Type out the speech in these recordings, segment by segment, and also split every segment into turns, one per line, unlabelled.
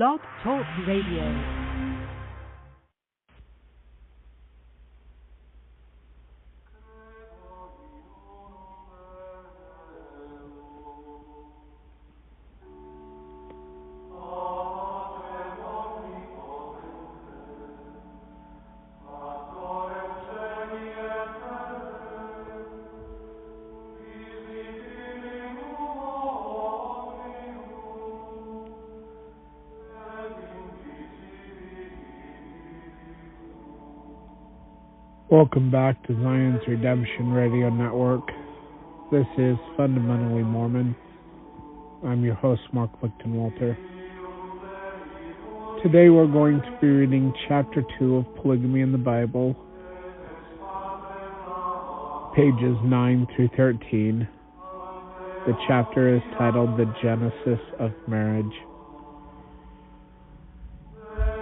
Blog Talk Radio.
Welcome back to Zion's Redemption Radio Network. This is Fundamentally Mormon. I'm your host, Mark Lichtenwalter. Today we're going to be reading Chapter 2 of Polygamy in the Bible, pages 9 through 13. The chapter is titled The Genesis of Marriage.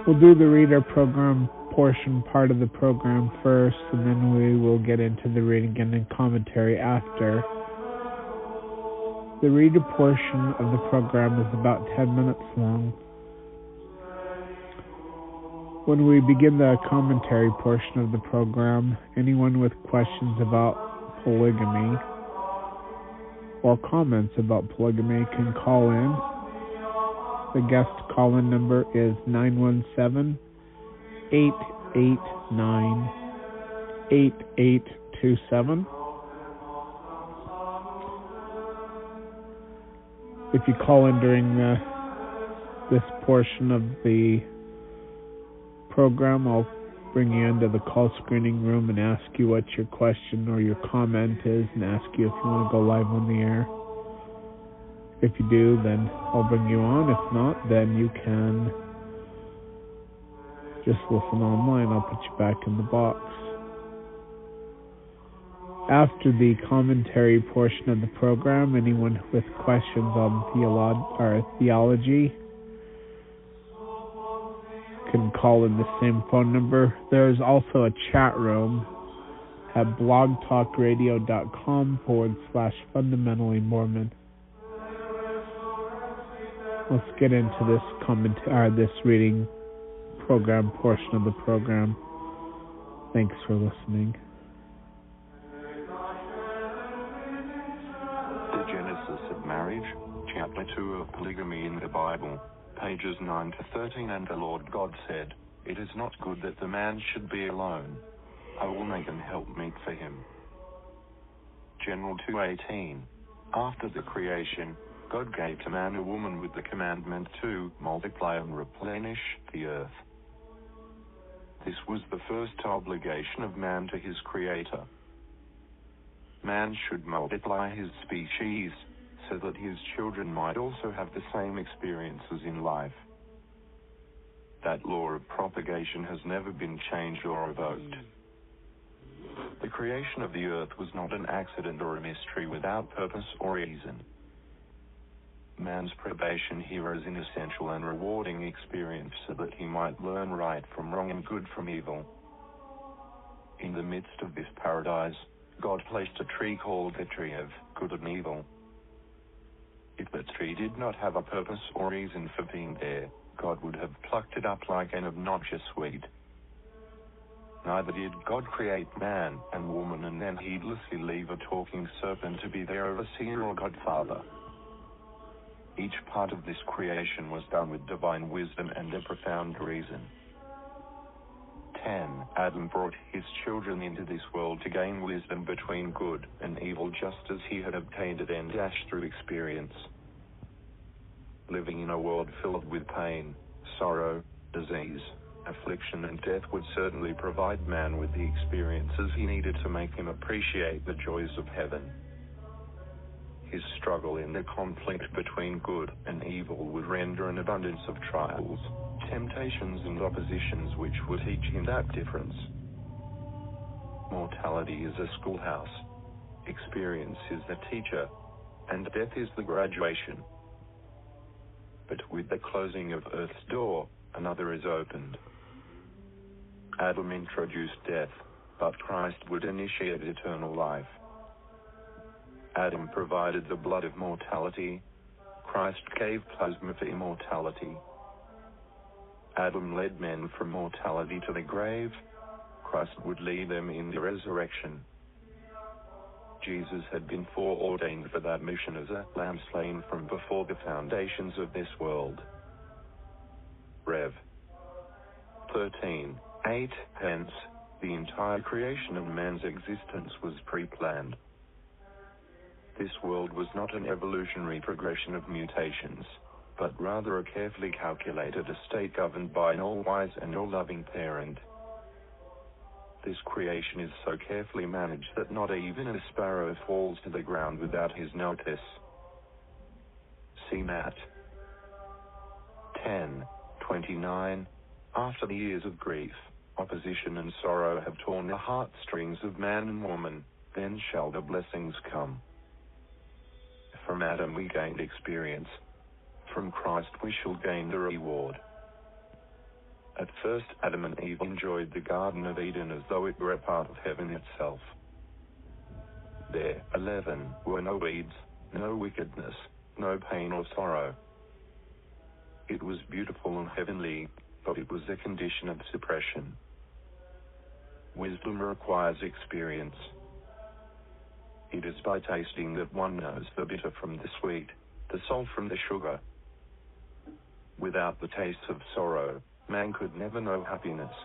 We'll do the reader program portion part of the program first, and then we will get into the reading and commentary after. The reader portion of the program is about 10 minutes long. When we begin the commentary portion of the program, anyone with questions about polygamy or comments about polygamy can call in. The guest call-in number is 917-889-8827. If you call in during this portion of the program, I'll bring you into the call screening room and ask you what your question or your comment is and ask you if you want to go live on the air. If you do, then I'll bring you on. If not, then you can just listen online. I'll put you back in the box. After the commentary portion of the program, anyone with questions on theology can call in the same phone number. There is also a chat room at blogtalkradio.com/fundamentallymormon. Let's get into this reading program portion of the program. Thanks for listening.
The Genesis of Marriage, Chapter 2 of Polygamy in the Bible, pages 9 to 13. And the Lord God said, "It is not good that the man should be alone. I will make an helpmeet for him." General 2:18. After the creation, God gave to man a woman with the commandment to multiply and replenish the earth. This was the first obligation of man to his Creator. Man should multiply his species so that his children might also have the same experiences in life. That law of propagation has never been changed or revoked. The creation of the earth was not an accident or a mystery without purpose or reason. Man's probation here is an essential and rewarding experience so that he might learn right from wrong and good from evil. In the midst of this paradise, God placed a tree called the tree of good and evil. If the tree did not have a purpose or reason for being there, God would have plucked it up like an obnoxious weed. Neither did God create man and woman and then heedlessly leave a talking serpent to be their overseer or godfather. Each part of this creation was done with divine wisdom and a profound reason. 10. Adam brought his children into this world to gain wisdom between good and evil, just as he had obtained it and through experience. Living in a world filled with pain, sorrow, disease, affliction, and death would certainly provide man with the experiences he needed to make him appreciate the joys of heaven. His struggle in the conflict between good and evil would render an abundance of trials, temptations, and oppositions which would teach him that difference. Mortality is a schoolhouse, experience is the teacher, and death is the graduation. But with the closing of earth's door, another is opened. Adam introduced death, but Christ would initiate eternal life. Adam provided the blood of mortality. Christ gave plasma for immortality. Adam led men from mortality to the grave. Christ would lead them in the resurrection. Jesus had been foreordained for that mission as a lamb slain from before the foundations of this world. Rev. 13:8. Hence, the entire creation of man's existence was pre-planned. This world was not an evolutionary progression of mutations, but rather a carefully calculated estate governed by an all-wise and all-loving parent. This creation is so carefully managed that not even a sparrow falls to the ground without his notice. See Matt 10:29. After the years of grief, opposition and sorrow have torn the heartstrings of man and woman, then shall the blessings come. From Adam we gained experience. From Christ we shall gain the reward. At first Adam and Eve enjoyed the Garden of Eden as though it were a part of heaven itself. There, 11, were no weeds, no wickedness, no pain or sorrow. It was beautiful and heavenly, but it was a condition of suppression. Wisdom requires experience. It is by tasting that one knows the bitter from the sweet, the salt from the sugar. Without the taste of sorrow, man could never know happiness.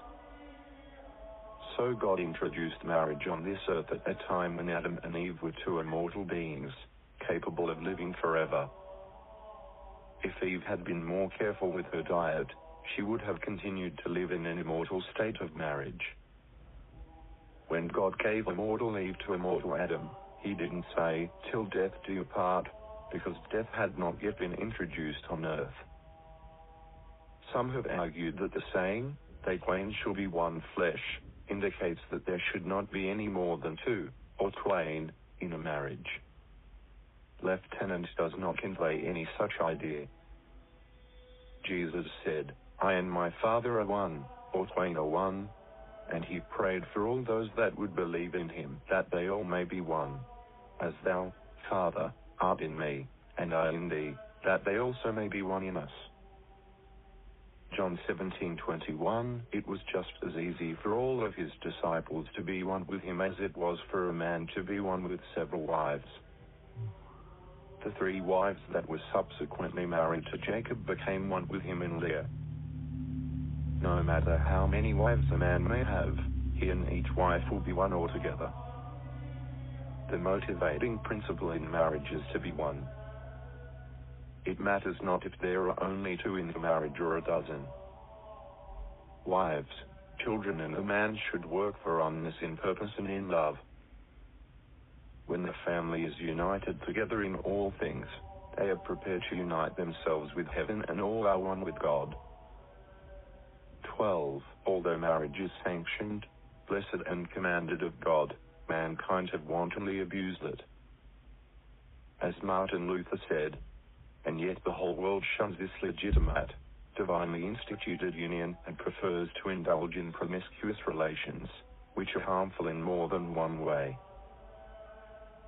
So God introduced marriage on this earth at a time when Adam and Eve were two immortal beings, capable of living forever. If Eve had been more careful with her diet, she would have continued to live in an immortal state of marriage. When God gave immortal Eve to immortal Adam, he didn't say, "Till death do you part," because death had not yet been introduced on earth. Some have argued that the saying, "They twain shall be one flesh," indicates that there should not be any more than two, or twain, in a marriage. Lieutenant does not convey any such idea. Jesus said, "I and my Father are one," or twain are one, and he prayed for all those that would believe in him, that they all may be one. As thou, Father, art in me, and I in thee, that they also may be one in us. John 17:21. It was just as easy for all of his disciples to be one with him as it was for a man to be one with several wives. The 3 wives that were subsequently married to Jacob became one with him in Leah. No matter how many wives a man may have, he and each wife will be one altogether. The motivating principle in marriage is to be one. It matters not if there are only 2 in the marriage or a dozen. Wives, children, and a man should work for oneness in purpose and in love. When the family is united together in all things, they are prepared to unite themselves with heaven and all are one with God. 12. Although marriage is sanctioned, blessed and commanded of God, mankind have wantonly abused it. As Martin Luther said, "And yet the whole world shuns this legitimate, divinely instituted union and prefers to indulge in promiscuous relations, which are harmful in more than one way.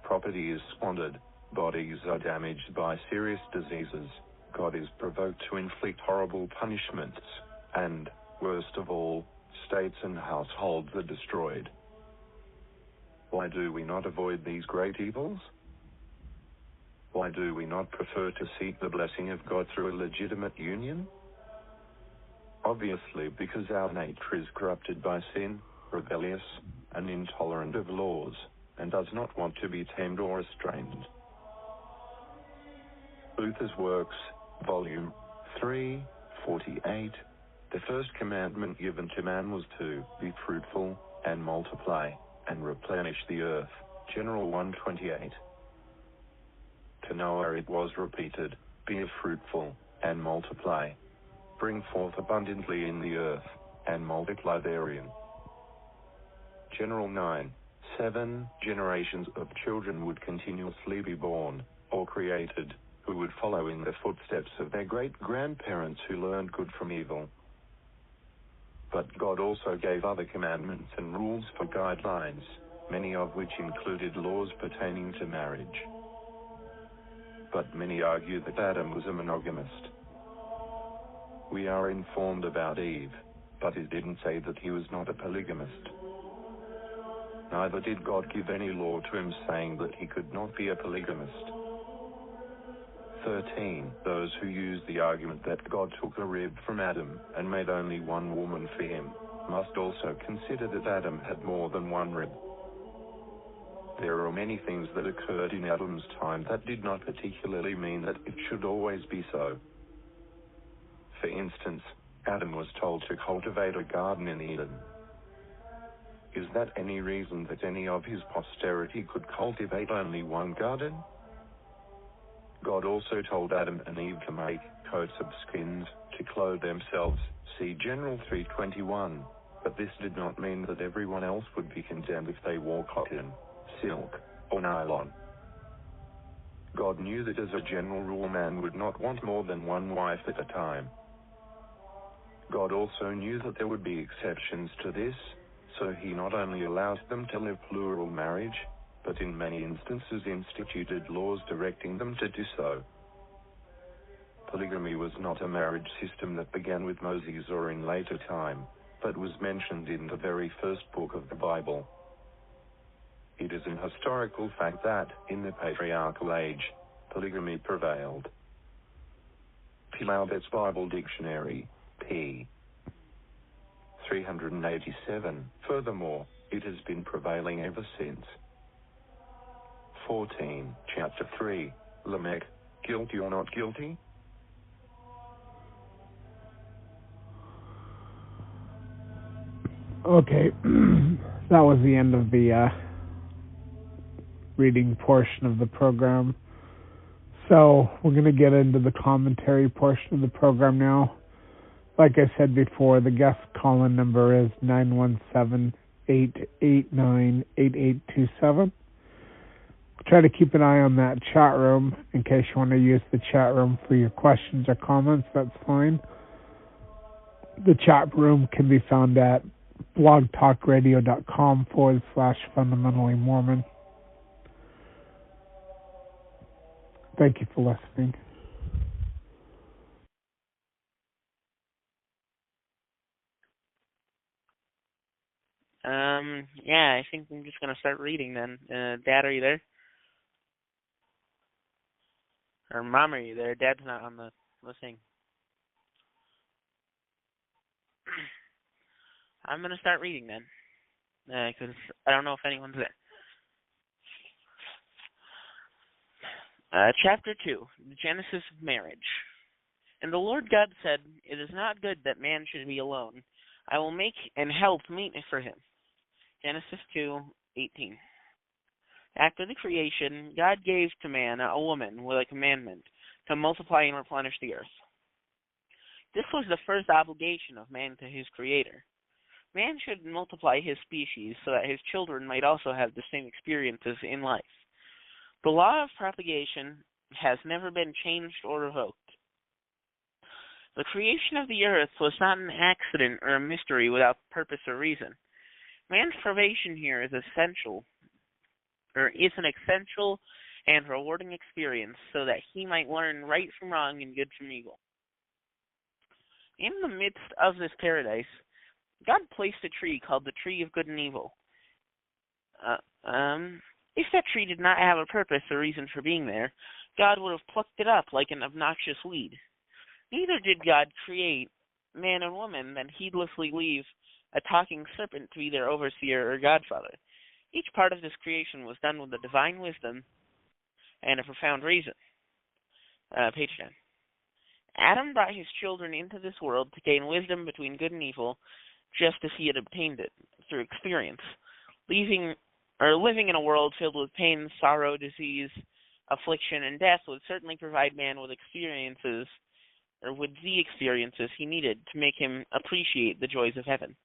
Property is squandered, bodies are damaged by serious diseases, God is provoked to inflict horrible punishments, and, worst of all, states and households are destroyed." Why do we not avoid these great evils? Why do we not prefer to seek the blessing of God through a legitimate union? Obviously, because our nature is corrupted by sin, rebellious, and intolerant of laws, and does not want to be tamed or restrained. Luther's Works, Volume 3, 48. The first commandment given to man was to be fruitful, and multiply, and replenish the earth. General 128. To Noah it was repeated, be fruitful, and multiply. Bring forth abundantly in the earth, and multiply therein. General 9. 7 generations of children would continuously be born, or created, who would follow in the footsteps of their great-grandparents who learned good from evil. But God also gave other commandments and rules for guidelines, many of which included laws pertaining to marriage. But many argue that Adam was a monogamist. We are informed about Eve, but it didn't say that he was not a polygamist. Neither did God give any law to him saying that he could not be a polygamist. 13. Those who use the argument that God took a rib from Adam and made only one woman for him must also consider that Adam had more than one rib. There are many things that occurred in Adam's time that did not particularly mean that it should always be so. For instance, Adam was told to cultivate a garden in Eden. Is that any reason that any of his posterity could cultivate only one garden? God also told Adam and Eve to make coats of skins to clothe themselves, see General 3:21, but this did not mean that everyone else would be condemned if they wore cotton, silk, or nylon. God knew that as a general rule man would not want more than one wife at a time. God also knew that there would be exceptions to this, so he not only allowed them to live plural marriage, but in many instances instituted laws directing them to do so. Polygamy was not a marriage system that began with Moses or in later time, but was mentioned in the very first book of the Bible. It is an historical fact that, in the patriarchal age, polygamy prevailed. Pilaubet's Bible Dictionary, p. 387. Furthermore, it has been prevailing ever since. 14. Chapter 3. Lamech, guilty or not guilty?
Okay, that was the end of the reading portion of the program. So we're going to get into the commentary portion of the program now. Like I said before, the guest call-in number is 917-889-8827. Try to keep an eye on that chat room in case you want to use the chat room for your questions or comments. That's fine. The chat room can be found at blogtalkradio.com/fundamentally Mormon. Thank you for listening.
Yeah, I think I'm just going to start reading then. Dad, are you there? Or Mom, are you there? Dad's not on the thing. I'm going to start reading then, because I don't know if anyone's there. Chapter 2, the Genesis of Marriage. And the Lord God said, "It is not good that man should be alone. I will make and help meet for him." Genesis 2:18. After the creation, God gave to man a woman with a commandment to multiply and replenish the earth. This was the first obligation of man to his Creator. Man should multiply his species so that his children might also have the same experiences in life. The law of propagation has never been changed or revoked. The creation of the earth was not an accident or a mystery without purpose or reason. Man's probation here is an essential and rewarding experience so that he might learn right from wrong and good from evil. In the midst of this paradise, God placed a tree called the tree of good and evil. If that tree did not have a purpose or reason for being there, God would have plucked it up like an obnoxious weed. Neither did God create man and woman, then heedlessly leave a talking serpent to be their overseer or godfather. Each part of this creation was done with a divine wisdom and a profound reason. Page 10. Adam brought his children into this world to gain wisdom between good and evil, just as he had obtained it through experience. Living in a world filled with pain, sorrow, disease, affliction, and death would certainly provide man with the experiences he needed to make him appreciate the joys of heaven.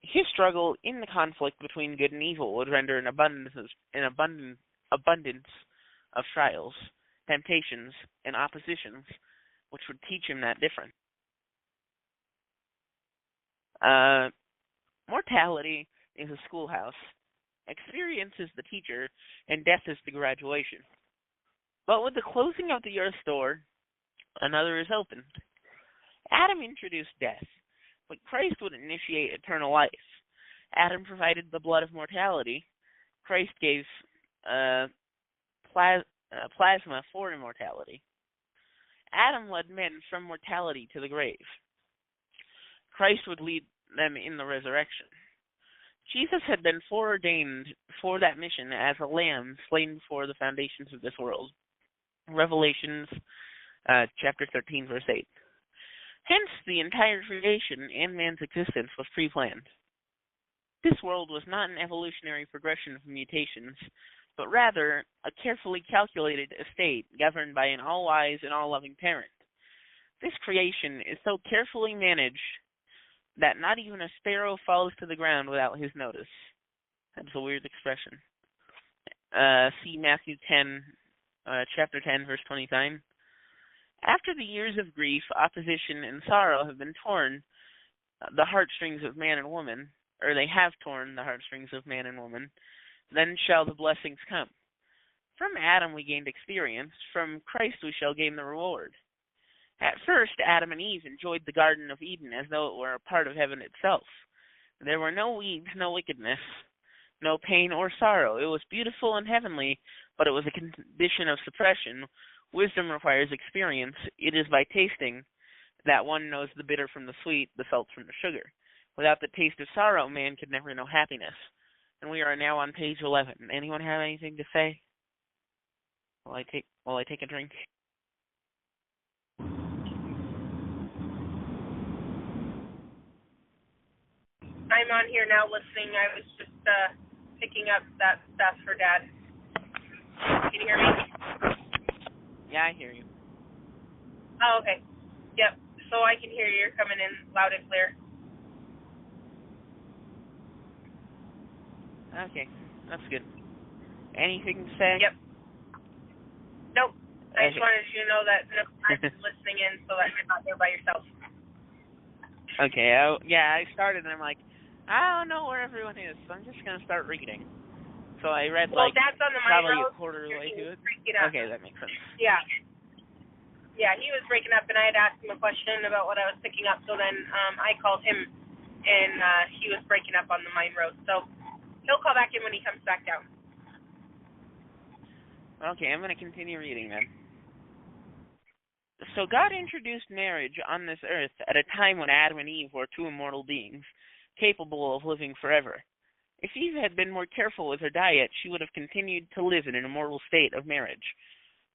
His struggle in the conflict between good and evil would render an abundance of trials, temptations, and oppositions, which would teach him that difference. Mortality is a schoolhouse. Experience is the teacher, and death is the graduation. But with the closing of the earth's door, another is opened. Adam introduced death, but Christ would initiate eternal life. Adam provided the blood of mortality. Christ gave plasma for immortality. Adam led men from mortality to the grave. Christ would lead them in the resurrection. Jesus had been foreordained for that mission as a lamb slain before the foundations of this world. Revelation chapter 13, verse 8. Hence, the entire creation and man's existence was pre-planned. This world was not an evolutionary progression of mutations, but rather a carefully calculated estate governed by an all-wise and all-loving parent. This creation is so carefully managed that not even a sparrow falls to the ground without his notice. That's a weird expression. See Matthew 10, chapter 10, verse 29. After the years of grief, opposition, and sorrow have been torn the heartstrings of man and woman, or they have torn the heartstrings of man and woman, then shall the blessings come. From Adam we gained experience, from Christ we shall gain the reward. At first, Adam and Eve enjoyed the Garden of Eden as though it were a part of heaven itself. There were no weeds, no wickedness, no pain or sorrow. It was beautiful and heavenly, but it was a condition of suppression. Wisdom requires experience. It is by tasting that one knows the bitter from the sweet, the salt from the sugar. Without the taste of sorrow, man could never know happiness. And we are now on page 11. Anyone have anything to say? Will I take a drink?
I'm on here now listening. I was just picking up that stuff for Dad. Can you hear me?
Yeah, I hear you.
Oh, okay. Yep. So I can hear you. You're coming in loud and clear.
Okay, that's good. Anything to say?
Yep. Nope. I just
Okay.
wanted you to know that I'm listening in so that you're not there by yourself.
Okay, I started and I'm like, I don't know where everyone is, so I'm just going to start reading. So I read
Dad's on the
probably
road.
a quarter of the way to it. Okay, that makes sense.
Yeah. Yeah, he was breaking up, and I had asked him a question about what I was picking up, so then I called him, and he was breaking up on the mine road. So he'll call back in when he comes back down.
Okay, I'm going to continue reading then. So God introduced marriage on this earth at a time when Adam and Eve were two immortal beings, capable of living forever. If Eve had been more careful with her diet, she would have continued to live in an immortal state of marriage.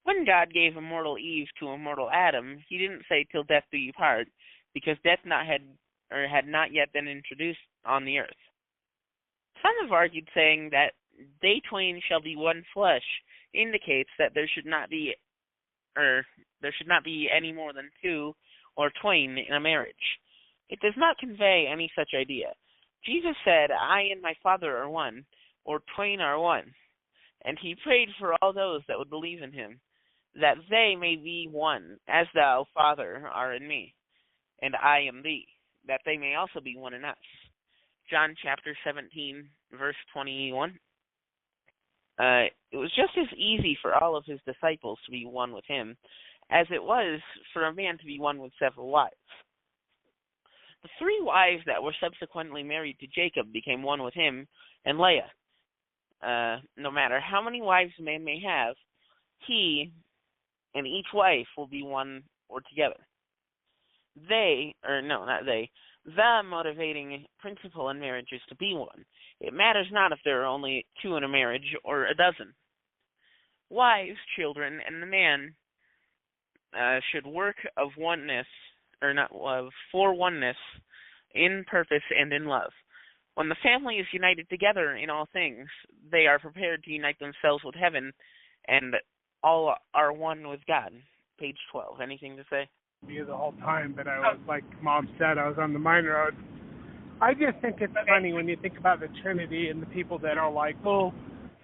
When God gave immortal Eve to immortal Adam, he didn't say, "Till death do you part," because death had not yet been introduced on the earth. Some have argued saying that they twain shall be one flesh indicates that there should not be any more than two or twain in a marriage. It does not convey any such idea. Jesus said, "I and my Father are one," or twain are one, and he prayed for all those that would believe in him, that they may be one, as thou, Father, art in me, and I am thee, that they may also be one in us. John chapter 17, verse 21. It was just as easy for all of his disciples to be one with him as it was for a man to be one with several wives. The three wives that were subsequently married to Jacob became one with him and Leah. No matter how many wives a man may have, he and each wife will be one or together. The motivating principle in marriage is to be one. It matters not if there are only two in a marriage or a dozen. Wives, children, and the man should work for oneness in purpose and in love. When the family is united together in all things, they are prepared to unite themselves with heaven, and all are one with God. Page 12. Anything to say?
The whole time, but I was, like Mom said, I was on the mine road. I just think it's funny when you think about the Trinity and the people that are like, well,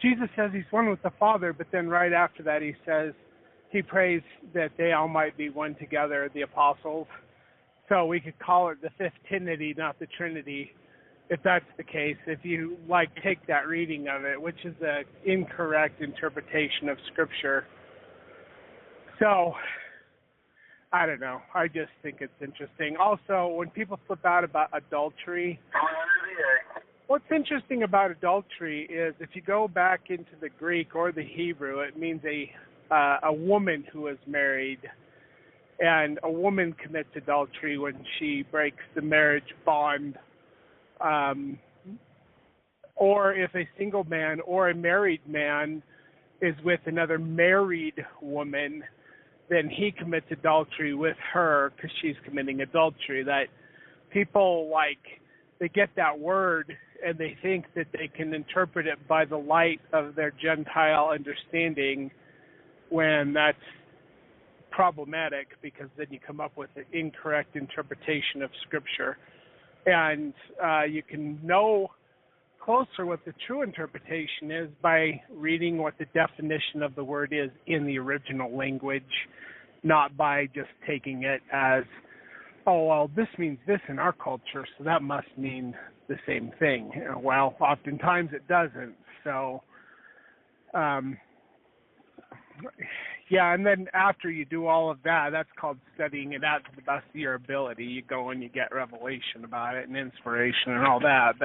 Jesus says he's one with the Father, but then right after that he says he prays that they all might be one together, the apostles. So we could call it the fifth Trinity, not the Trinity, if that's the case, if you take that reading of it, which is an incorrect interpretation of Scripture. So I don't know. I just think it's interesting. Also, when people flip out about adultery, what's interesting about adultery is if you go back into the Greek or the Hebrew, it means a woman who is married, and a woman commits adultery when she breaks the marriage bond. Or if a single man or a married man is with another married woman, then he commits adultery with her because she's committing adultery. That people, they get that word and they think that they can interpret it by the light of their Gentile understanding, when that's problematic, because then you come up with an incorrect interpretation of Scripture. And you can know closer what the true interpretation is by reading what the definition of the word is in the original language, not by just taking it as, oh, well, this means this in our culture, so that must mean the same thing. Well, oftentimes it doesn't. So, yeah, and then after you do all of that, that's called studying it out to the best of your ability. You go and you get revelation about it and inspiration and all that,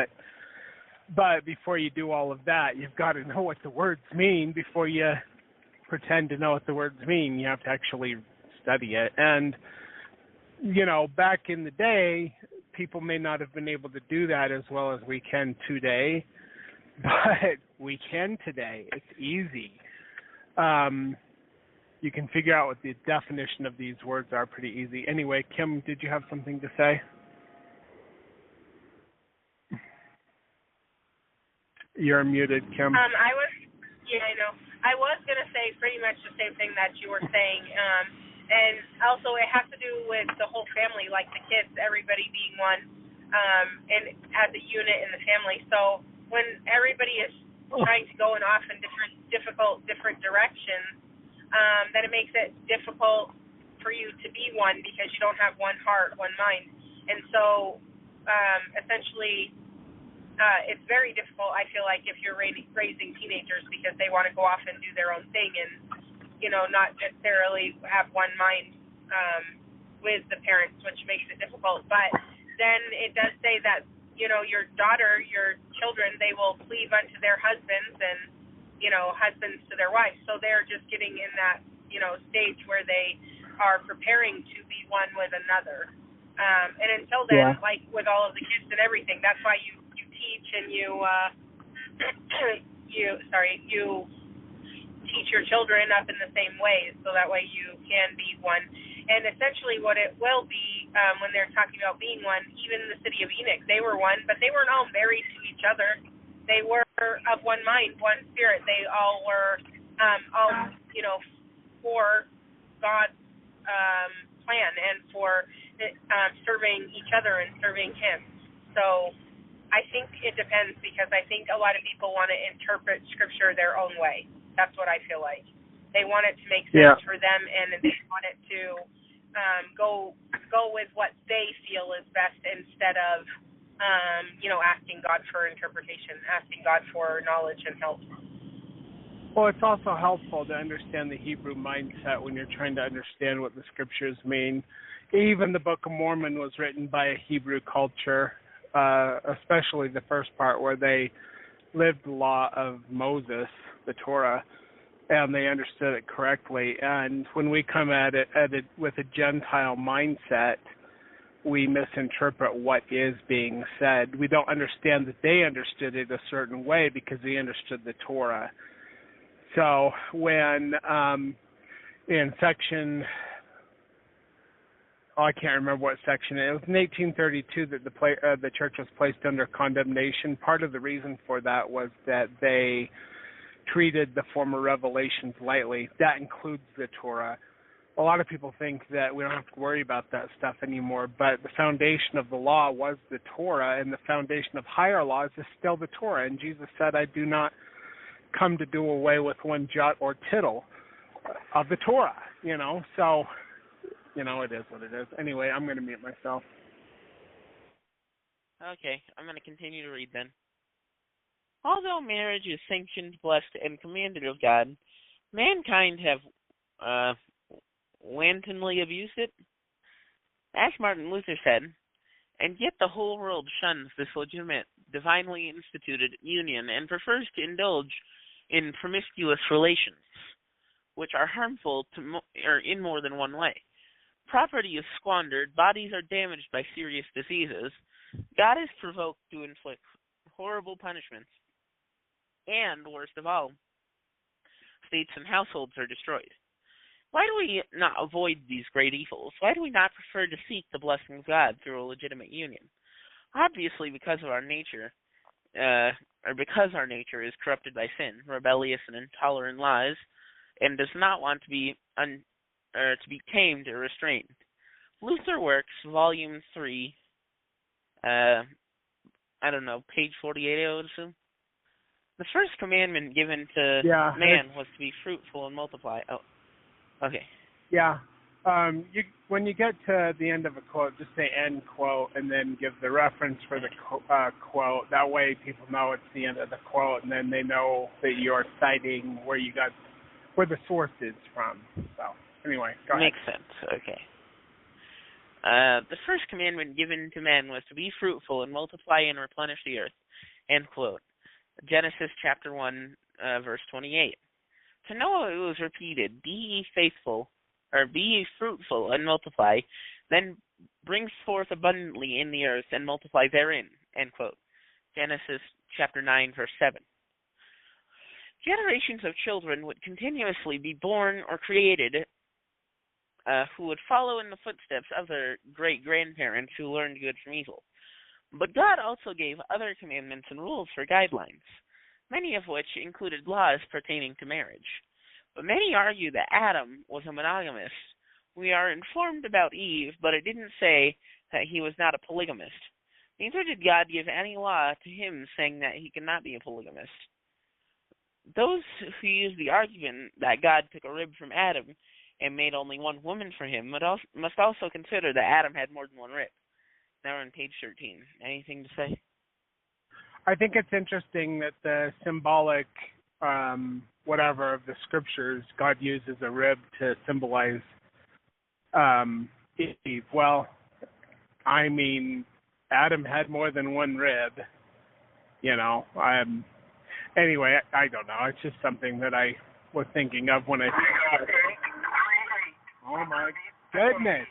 But before you do all of that, you've got to know what the words mean before you pretend to know what the words mean. You have to actually study it. And, back in the day, people may not have been able to do that as well as we can today, but we can today. It's easy. You can figure out what the definition of these words are pretty easy. Anyway, Kim, did you have something to say? You're muted, Kim.
I know. I was going to say pretty much the same thing that you were saying. And also it has to do with the whole family, like the kids, everybody being one, and as a unit in the family. So when everybody is trying to go off in different directions, then it makes it difficult for you to be one, because you don't have one heart, one mind. And so essentially, it's very difficult, I feel like, if you're raising teenagers, because they want to go off and do their own thing and, not necessarily have one mind with the parents, which makes it difficult. But then it does say that, your daughter, your children, they will cleave unto their husbands, and, husbands to their wives. So they're just getting in that, stage where they are preparing to be one with another. And until then, like with all of the kids and everything, that's why you teach and you teach your children up in the same way, so that way you can be one. And essentially what it will be, when they're talking about being one, even in the city of Enoch, they were one, but they weren't all married to each other. They were of one mind, one spirit. They all were for God's plan and for serving each other and serving Him. So I think it depends, because I think a lot of people want to interpret Scripture their own way. That's what I feel like. They want it to make sense for them, and they want it to go with what they feel is best, instead of asking God for interpretation, asking God for knowledge and help.
Well, it's also helpful to understand the Hebrew mindset when you're trying to understand what the Scriptures mean. Even the Book of Mormon was written by a Hebrew culture, especially the first part where they lived the law of Moses, the Torah, and they understood it correctly. And when we come at it with a Gentile mindset, we misinterpret what is being said. We don't understand that they understood it a certain way because they understood the Torah. So when in section, I can't remember what section it was, in 1832 that the church was placed under condemnation. Part of the reason for that was that they treated the former revelations lightly. That includes the Torah. A lot of people think that we don't have to worry about that stuff anymore, but the foundation of the law was the Torah, and the foundation of higher laws is still the Torah. And Jesus said, I do not come to do away with one jot or tittle of the Torah, So, it is what it is. Anyway, I'm going to mute myself.
Okay, I'm going to continue to read then. Although marriage is sanctioned, blessed, and commanded of God, mankind have wantonly abused it? As Martin Luther said, and yet the whole world shuns this legitimate, divinely instituted union and prefers to indulge in promiscuous relations, which are harmful in more than one way. Property is squandered, bodies are damaged by serious diseases, God is provoked to inflict horrible punishments, and, worst of all, states and households are destroyed. Why do we not avoid these great evils? Why do we not prefer to seek the blessing of God through a legitimate union? Obviously, because our nature is corrupted by sin, rebellious and intolerant lies, and does not want to be tamed or restrained. Luther Works, Volume 3, page 48, I would assume. The first commandment given to man was to be fruitful and multiply. Oh, okay.
Yeah. When you get to the end of a quote, just say end quote and then give the reference for the quote. That way people know it's the end of the quote, and then they know that you're citing where the source is from. So, anyway, go ahead.
Makes sense. Okay. The first commandment given to men was to be fruitful and multiply and replenish the earth. End quote. Genesis chapter 1, verse 28. To Noah it was repeated, be ye faithful, or be ye fruitful and multiply, then bring forth abundantly in the earth and multiply therein. End quote. Genesis chapter 9, verse 7. Generations of children would continuously be born or created who would follow in the footsteps of their great-grandparents who learned good from evil. But God also gave other commandments and rules for guidelines, many of which included laws pertaining to marriage. But many argue that Adam was a monogamist. We are informed about Eve, but it didn't say that he was not a polygamist. Neither did God give any law to him saying that he cannot be a polygamist. Those who use the argument that God took a rib from Adam and made only one woman for him must also consider that Adam had more than one rib. Now we're on page 13. Anything to say?
I think it's interesting that the symbolic whatever of the scriptures, God uses a rib to symbolize Eve. Well, I mean, Adam had more than one rib. Anyway, I don't know. It's just something that I was thinking of when I... Oh, my goodness.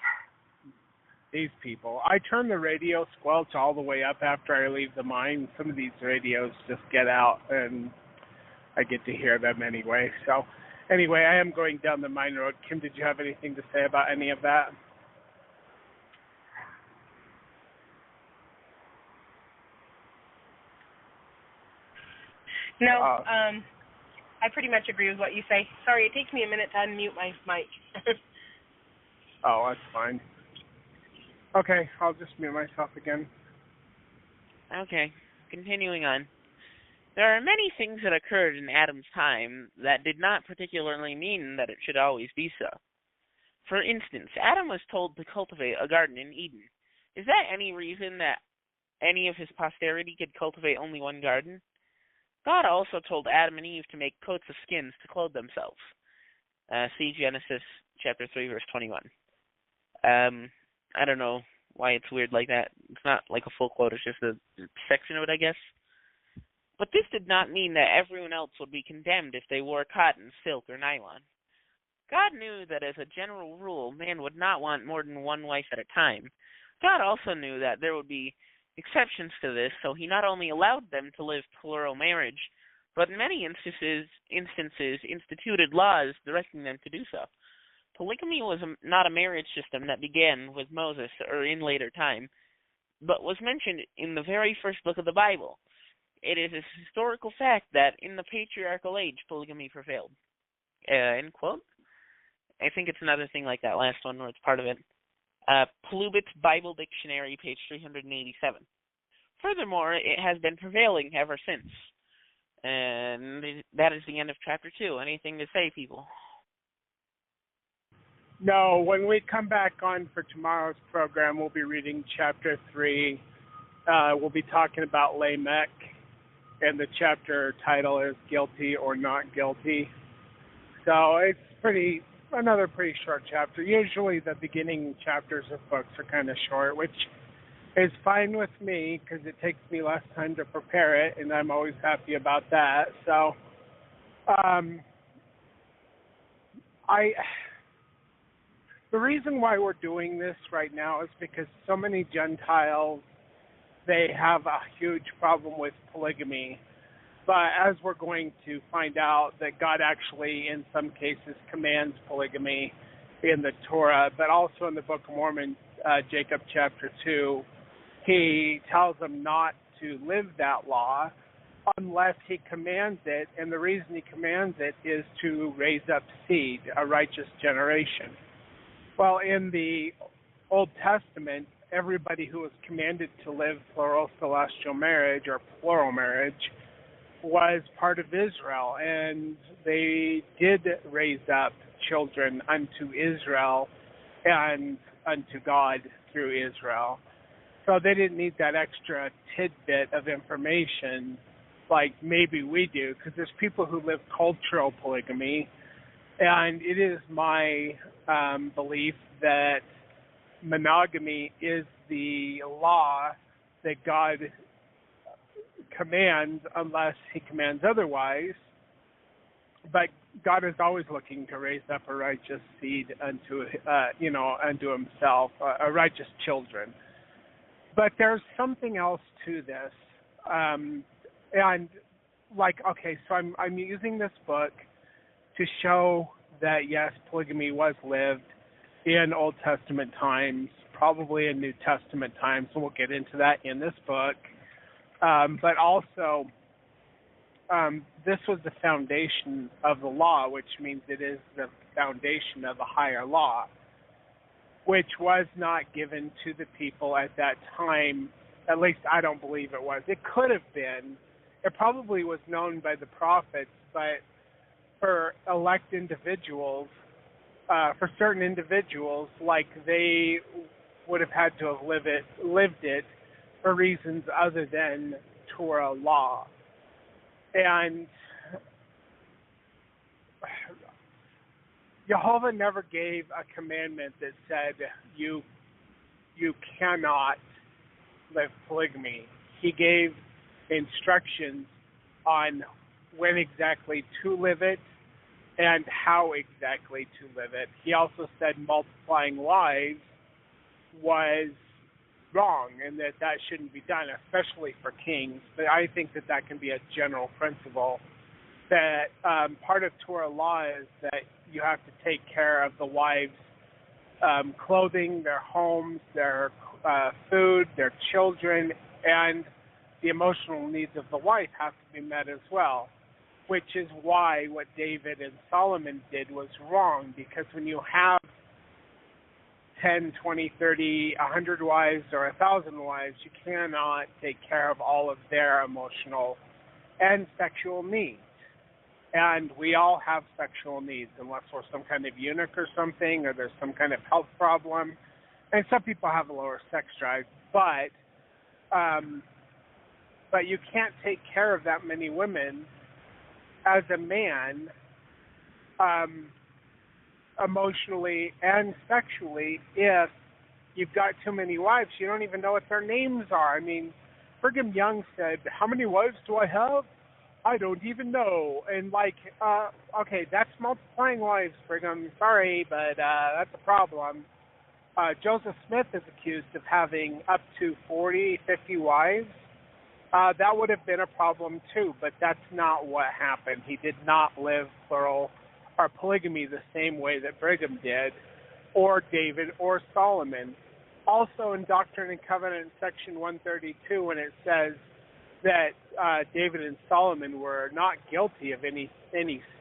These people. I turn the radio squelch all the way up after I leave the mine. Some of these radios just get out, and I get to hear them anyway. So, anyway, I am going down the mine road. Kim, did you have anything to say about any of that?
No, I pretty much agree with what you say. Sorry, it takes me a minute to unmute my mic.
Oh, that's fine. Okay, I'll just mute myself again.
Okay, continuing on. There are many things that occurred in Adam's time that did not particularly mean that it should always be so. For instance, Adam was told to cultivate a garden in Eden. Is that any reason that any of his posterity could cultivate only one garden? God also told Adam and Eve to make coats of skins to clothe themselves. See Genesis chapter 3, verse 21. I don't know why it's weird like that. It's not like a full quote, it's just a section of it, I guess. But this did not mean that everyone else would be condemned if they wore cotton, silk, or nylon. God knew that as a general rule, man would not want more than one wife at a time. God also knew that there would be exceptions to this, so he not only allowed them to live plural marriage, but in many instances instituted laws directing them to do so. Polygamy was not a marriage system that began with Moses or in later time, but was mentioned in the very first book of the Bible. It is a historical fact that in the patriarchal age, polygamy prevailed. End quote. I think it's another thing like that last one where it's part of it. Polubit's Bible Dictionary, page 387. Furthermore, it has been prevailing ever since. And that is the end of chapter 2. Anything to say, people?
No, when we come back on for tomorrow's program, we'll be reading chapter 3. We'll be talking about Lamech, and the chapter title is Guilty or Not Guilty. So it's pretty another pretty short chapter. Usually the beginning chapters of books are kind of short, which is fine with me because it takes me less time to prepare it, and I'm always happy about that. So, the reason why we're doing this right now is because so many Gentiles, they have a huge problem with polygamy. But as we're going to find out, that God actually, in some cases, commands polygamy in the Torah, but also in the Book of Mormon, Jacob chapter 2, he tells them not to live that law unless he commands it, and the reason he commands it is to raise up seed, a righteous generation. Well, in the Old Testament, everybody who was commanded to live plural celestial marriage or plural marriage was part of Israel, and they did raise up children unto Israel and unto God through Israel. So they didn't need that extra tidbit of information like maybe we do, because there's people who live cultural polygamy, and it is my belief that monogamy is the law that God commands unless he commands otherwise. But God is always looking to raise up a righteous seed unto himself, a righteous children. But there's something else to this, and so I'm using this book to show that yes, polygamy was lived in Old Testament times, probably in New Testament times, and we'll get into that in this book. But also, this was the foundation of the law, which means it is the foundation of a higher law, which was not given to the people at that time. At least I don't believe it was. It could have been. It probably was known by the prophets, but for elect individuals, for certain individuals, like they would have had to have lived it for reasons other than Torah law. And Jehovah never gave a commandment that said you cannot live polygamy. He gave instructions on when exactly to live it and how exactly to live it. He also said multiplying wives was wrong and that shouldn't be done, especially for kings. But I think that can be a general principle, that part of Torah law is that you have to take care of the wives' clothing, their homes, their food, their children, and the emotional needs of the wife have to be met as well, which is why what David and Solomon did was wrong, because when you have 10, 20, 30, 100 wives or 1,000 wives, you cannot take care of all of their emotional and sexual needs. And we all have sexual needs, unless we're some kind of eunuch or something, or there's some kind of health problem. And some people have a lower sex drive, but you can't take care of that many women as a man, emotionally and sexually, if you've got too many wives. You don't even know what their names are. I mean, Brigham Young said, "How many wives do I have? I don't even know." And okay, that's multiplying wives, Brigham. Sorry, but that's a problem. Joseph Smith is accused of having up to 40, 50 wives. That would have been a problem too, but that's not what happened. He did not live plural or polygamy the same way that Brigham did, or David, or Solomon. Also in Doctrine and Covenants, section 132, when it says that David and Solomon were not guilty of any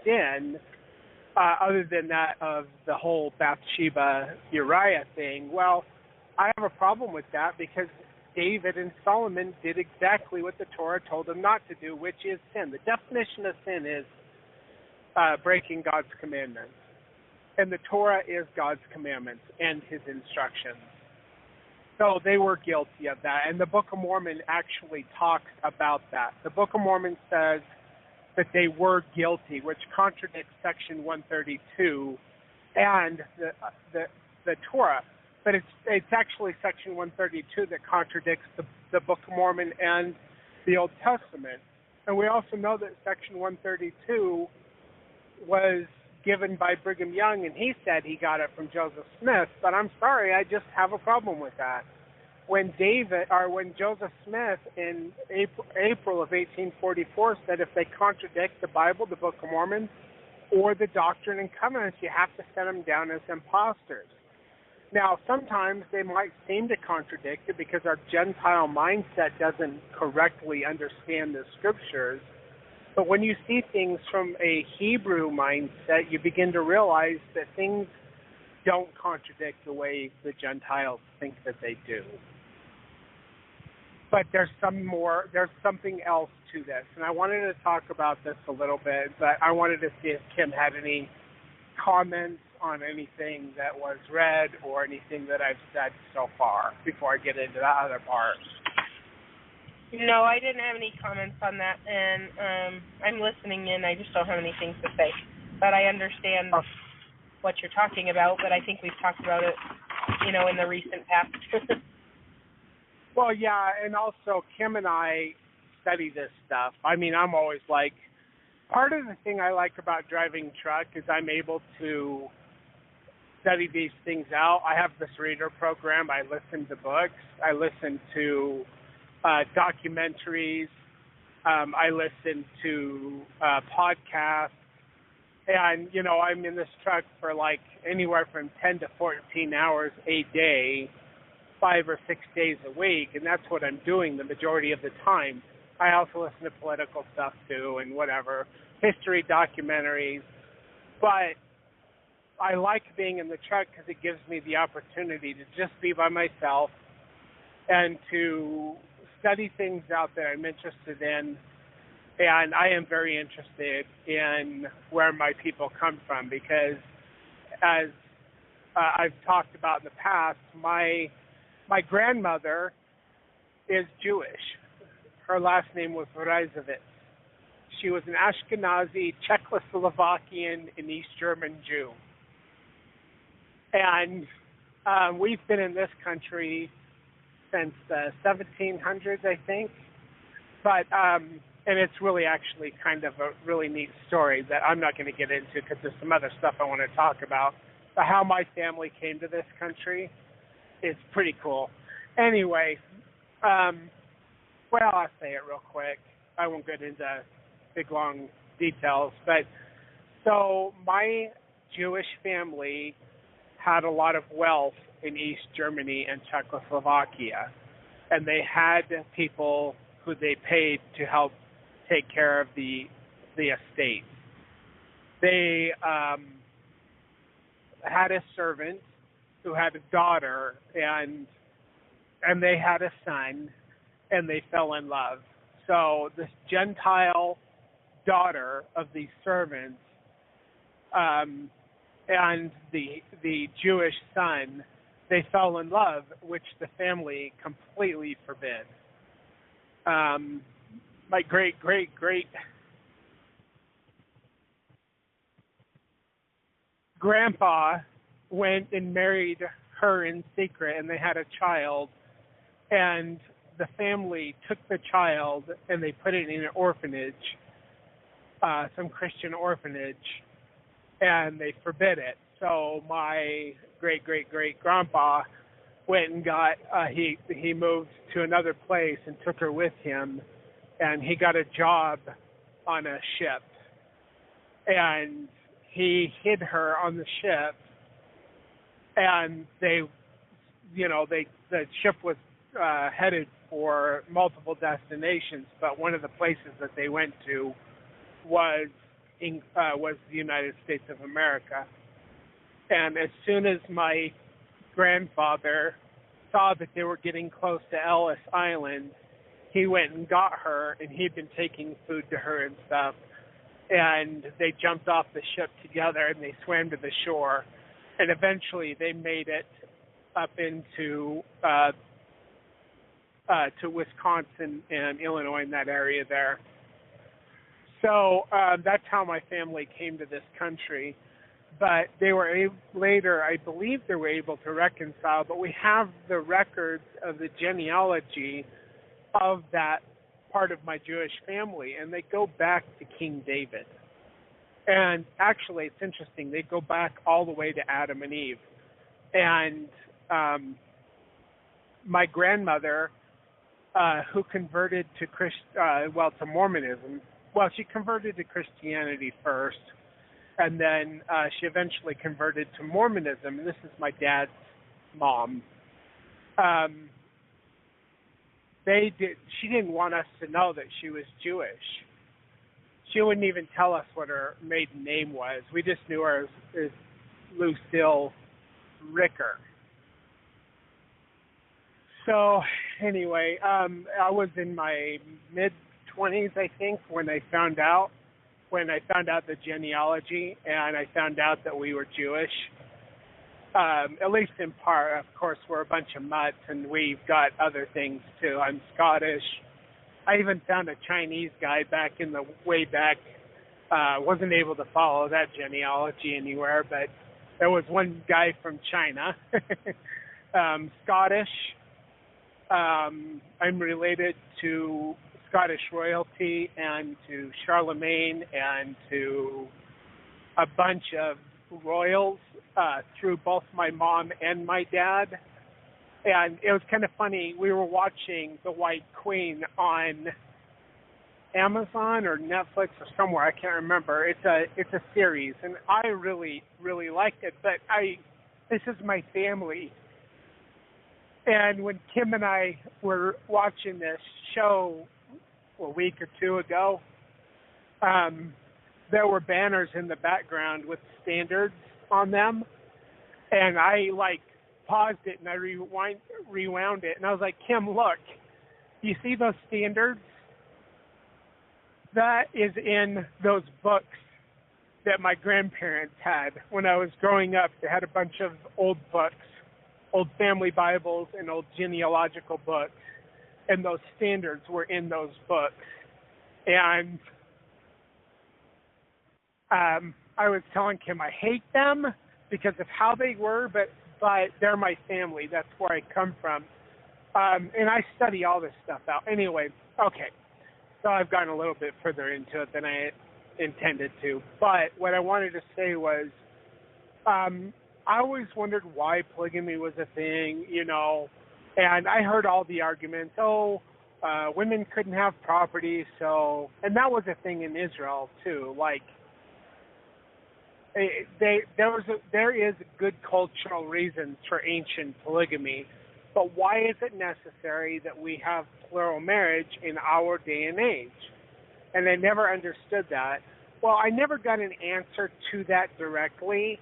sin, other than that of the whole Bathsheba-Uriah thing. Well, I have a problem with that, because David and Solomon did exactly what the Torah told them not to do, which is sin. The definition of sin is breaking God's commandments. And the Torah is God's commandments and his instructions. So they were guilty of that. And the Book of Mormon actually talks about that. The Book of Mormon says that they were guilty, which contradicts section 132 and the Torah. But it's actually Section 132 that contradicts the Book of Mormon and the Old Testament. And we also know that Section 132 was given by Brigham Young, and he said he got it from Joseph Smith. But I'm sorry, I just have a problem with that. When Joseph Smith in April of 1844 said if they contradict the Bible, the Book of Mormon, or the Doctrine and Covenants, you have to set them down as imposters. Now, sometimes they might seem to contradict it because our Gentile mindset doesn't correctly understand the Scriptures. But when you see things from a Hebrew mindset, you begin to realize that things don't contradict the way the Gentiles think that they do. But there's something else to this. And I wanted to talk about this a little bit, but I wanted to see if Kim had any comments on anything that was read or anything that I've said so far before I get into the other part.
No, I didn't have any comments on that, and I'm listening in. I just don't have anything to say. But I understand what you're talking about, but I think we've talked about it, in the recent past.
Well, yeah, and also Kim and I study this stuff. I mean, I'm always like, part of the thing I like about driving truck is I'm able to study these things out. I have this reader program. I listen to books. I listen to documentaries. I listen to podcasts. And, I'm in this truck for like anywhere from 10 to 14 hours a day, 5 or 6 days a week, and that's what I'm doing the majority of the time. I also listen to political stuff too and whatever, history documentaries. But I like being in the truck because it gives me the opportunity to just be by myself and to study things out that I'm interested in. And I am very interested in where my people come from because, as I've talked about in the past, my grandmother is Jewish. Her last name was Reisovitz. She was an Ashkenazi, Czechoslovakian, and East German Jew. And we've been in this country since the 1700s, I think. But and it's really actually kind of a really neat story that I'm not going to get into because there's some other stuff I want to talk about. But how my family came to this country is pretty cool. Anyway, I'll say it real quick. I won't get into big, long details. But so my Jewish family had a lot of wealth in East Germany and Czechoslovakia. And they had people who they paid to help take care of the estate. They had a servant who had a daughter, and they had a son, and they fell in love. So this Gentile daughter of these servants and the Jewish son, they fell in love, which the family completely forbid. My great grandpa went and married her in secret, and they had a child, and the family took the child and they put it in an orphanage, some Christian orphanage, and they forbid it. So my great grandpa went and got he moved to another place and took her with him, and he got a job on a ship, and he hid her on the ship, and the ship was headed for multiple destinations, but one of the places that they went to was the United States of America. And as soon as my grandfather saw that they were getting close to Ellis Island, he went and got her, and he'd been taking food to her and stuff, and they jumped off the ship together and they swam to the shore, and eventually they made it up into to Wisconsin and Illinois, in that area there. So that's how my family came to this country. but they were later, I believe they were able to reconcile, but we have the records of the genealogy of that part of my Jewish family, and they go back to King David. And actually, it's interesting, they go back all the way to Adam and Eve. And my grandmother, who converted to Mormonism, she converted to Christianity first, and then she eventually converted to Mormonism, and this is my dad's mom. She didn't want us to know that she was Jewish. She wouldn't even tell us what her maiden name was. We just knew her as Lucille Ricker. So anyway, I was in my mid-20s, I think, when I found out the genealogy, and I found out that we were Jewish. At least in part. Of course, we're a bunch of mutts, and we've got other things too. I'm Scottish. I even found a Chinese guy way back. Wasn't able to follow that genealogy anywhere, but there was one guy from China. Scottish. I'm related to Scottish royalty and to Charlemagne and to a bunch of royals through both my mom and my dad. And it was kind of funny. We were watching The White Queen on Amazon or Netflix or somewhere. I can't remember. It's a series, and I really, really liked it. But this is my family. And when Kim and I were watching this show a week or two ago, there were banners in the background with standards on them, and I paused it and I rewound it, and I was like, Kim, look, you see those standards? That is in those books that my grandparents had when I was growing up. They had a bunch of old books, old family Bibles and old genealogical books, and those standards were in those books. And I was telling Kim I hate them because of how they were, but they're my family. That's where I come from. And I study all this stuff out. Anyway, okay. So I've gotten a little bit further into it than I intended to. But what I wanted to say was I always wondered why polygamy was a thing, and I heard all the arguments, women couldn't have property, and that was a thing in Israel too. There is good cultural reasons for ancient polygamy, but why is it necessary that we have plural marriage in our day and age? And I never understood that. Well, I never got an answer to that directly,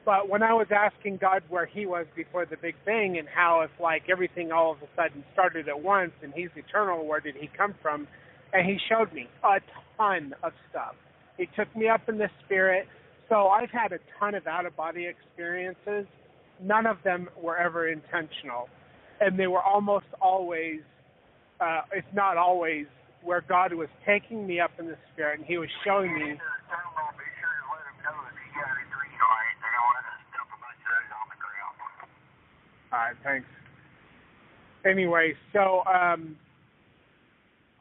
but when I was asking God where he was before the Big Bang and how if everything all of a sudden started at once and he's eternal, where did he come from? And he showed me a ton of stuff. He took me up in the spirit. So I've had a ton of out-of-body experiences. None of them were ever intentional. And they were almost always, if not always, where God was taking me up in the spirit and he was showing me. All right, thanks. Anyway, so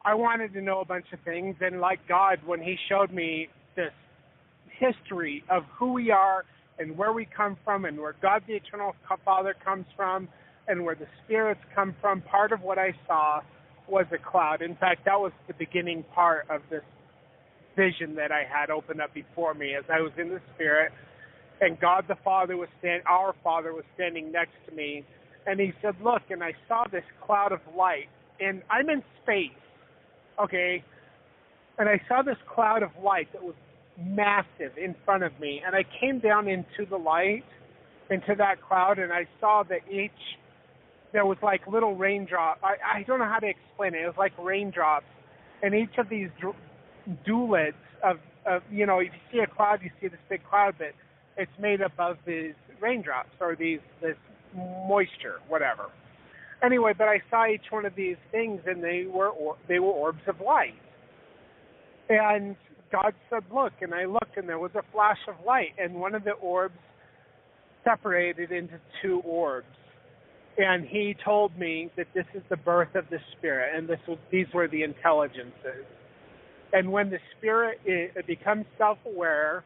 I wanted to know a bunch of things, and like God, when he showed me this history of who we are and where we come from and where God the Eternal Father comes from and where the spirits come from, part of what I saw was a cloud. In fact, that was the beginning part of this vision that I had opened up before me as I was in the spirit, and God the Father our Father was standing next to me, and he said, look, and I saw this cloud of light, and I'm in space, okay, and I saw this cloud of light that was massive in front of me, and I came down into the light, into that cloud, and I saw that there was little raindrops. I don't know how to explain it. It was like raindrops, and each of these duelids of if you see a cloud, you see this big cloud, but it's made up of these raindrops or this moisture, whatever. Anyway, but I saw each one of these things, and they were orbs of light. And God said, look, and I looked, and there was a flash of light, and one of the orbs separated into two orbs. And he told me that this is the birth of the Spirit, and these were the intelligences. And when the Spirit it becomes self-aware,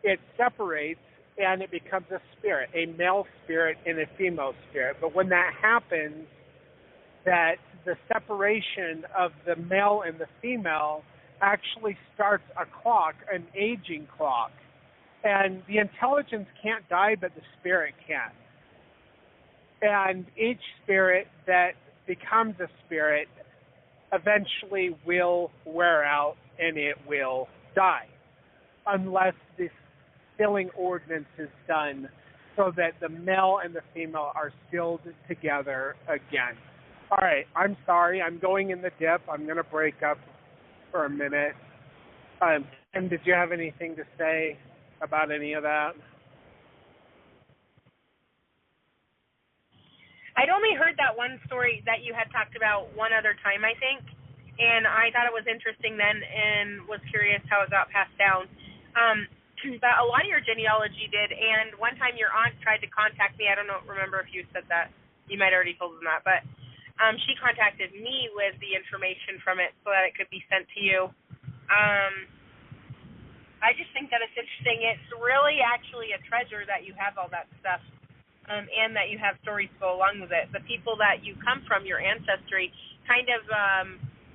it separates, and it becomes a spirit, a male spirit and a female spirit. But when that happens, that the separation of the male and the female actually starts a clock, an aging clock. And the intelligence can't die, but the spirit can. And each spirit that becomes a spirit eventually will wear out and it will die, unless this filling ordinance is done so that the male and the female are stilled together again. All right, I'm sorry. I'm going in the dip. I'm going to break up for a minute. And did you have anything to say about any of that?
I'd only heard that one story that you had talked about one other time, I think, and I thought it was interesting then and was curious how it got passed down. But a lot of your genealogy did, and one time your aunt tried to contact me. I don't remember if you said that. You might already told them that, but she contacted me with the information from it so that it could be sent to you. I just think that it's interesting. It's really actually a treasure that you have all that stuff. And that you have stories to go along with it. The people that you come from, your ancestry, kind of